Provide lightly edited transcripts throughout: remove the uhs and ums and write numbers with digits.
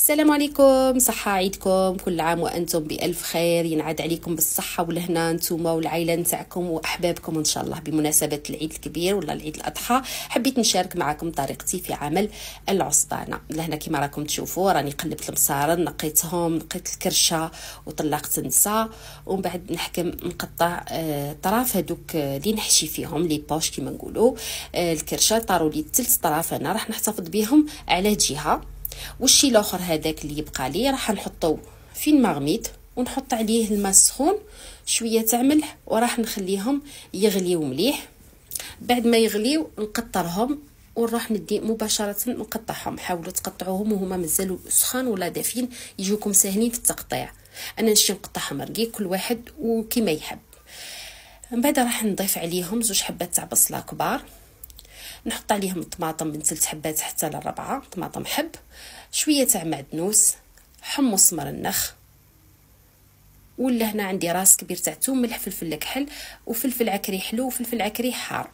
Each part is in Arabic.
السلام عليكم، صحة عيدكم، كل عام وأنتم بألف خير، ينعاد عليكم بالصحة والهنا نتوما والعائلة نتاعكم وأحبابكم إن شاء الله بمناسبة العيد الكبير ولا العيد الأضحى. حبيت نشارك معكم طريقتي في عمل العصبانة. لهنا كما راكم تشوفوا راني قلبت المصارن، نقيتهم، نقيت الكرشة وطلقت نسا، ومن بعد نحكم نقطع طراف هذوك اللي نحشي فيهم لي بوش كما نقولوا. الكرشة طاروا لي 3 طراف، انا راح نحتفظ بهم على جهة، والشي الاخر هذاك اللي يبقى لي راح نحطو في المغميد ونحط عليه الماء السخون شويه تاع ملح، وراح نخليهم يغليو مليح. بعد ما يغليو نقطرهم ونروح ندي مباشره نقطعهم. حاولوا تقطعوهم وهما مازالوا سخان ولا دافين يجوكم ساهلين في التقطيع. انا نمشي نقطعهم رقيق كل واحد وكما يحب. من بعد راح نضيف عليهم 2 حبات تاع بصله كبار، نحط عليهم الطماطم من 3 حبات حتى ل4 طماطم حب، شويه تاع معدنوس، حمص مرنخ، ولا هنا عندي راس كبير تاع ثوم، ملح، فلفل كحل وفلفل عكري حلو وفلفل عكري حار.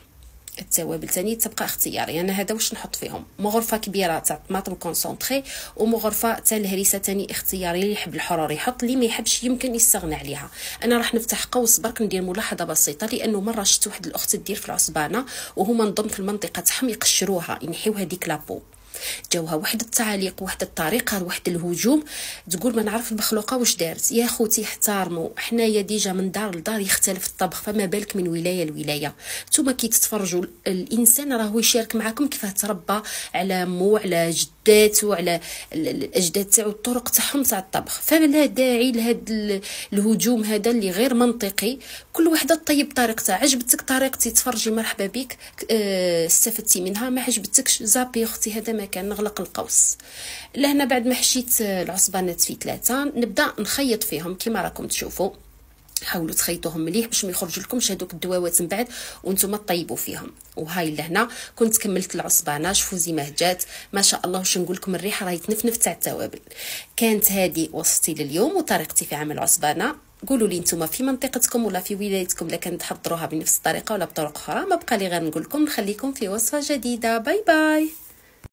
التوابل تاني تبقى اختياري، انا هذا واش نحط فيهم. مغرفه كبيره تاع طماطم كونسونطري ومغرفه تاع الهريسه تاني اختياري، اللي يحب الحرور يحط، اللي ما يحبش يمكن يستغنى عليها. انا راح نفتح قوس برك ندير ملاحظه بسيطه، لانه مره شفت واحد الاخت تدير في العصبانه وهما نظن في المنطقه تاعهم يقشروها ينحيو هذيك لابو، جاوها واحد التعاليق، واحد الطريقه، واحد الهجوم، تقول ما نعرف المخلوقه واش دارت. يا خوتي احترموا، حنايا ديجا من دار لدار يختلف الطبخ، فما بالك من ولايه لولايه. نتوما كي تتفرجوا الانسان راهو يشارك معكم كيفاه تربى على مو على جداته على الاجداد تاعو، الطرق تاعهم تاع الطبخ، فلا داعي لهذا الهجوم هذا اللي غير منطقي. كل وحده طيب طريقتها، عجبتك طريقتي تفرجي مرحبا بك، استفدتي منها، ما عجبتكش زابي اختي هذا ما كان، نغلق القوس. لهنا بعد ما حشيت العصبانات في 3 نبدا نخيط فيهم كما راكم تشوفوا. حاولوا تخيطوهم مليح باش ما يخرج لكمش هذوك الدواوات من بعد وانتم تطيبوا فيهم. وهاي لهنا كنت كملت العصبانه، شوفوا زي ما جات ما شاء الله. واش نقول لكم، الريحه راهي تنفنف تاع التوابل. كانت هذه وصفتي لليوم وطريقتي في عمل العصبانه. قولوا لي نتوما في منطقتكم ولا في ولايتكم لا كان تحضروها بنفس الطريقه ولا بطرق اخرى. ما بقى لي غير نقول لكم نخليكم في وصفه جديده. باي باي.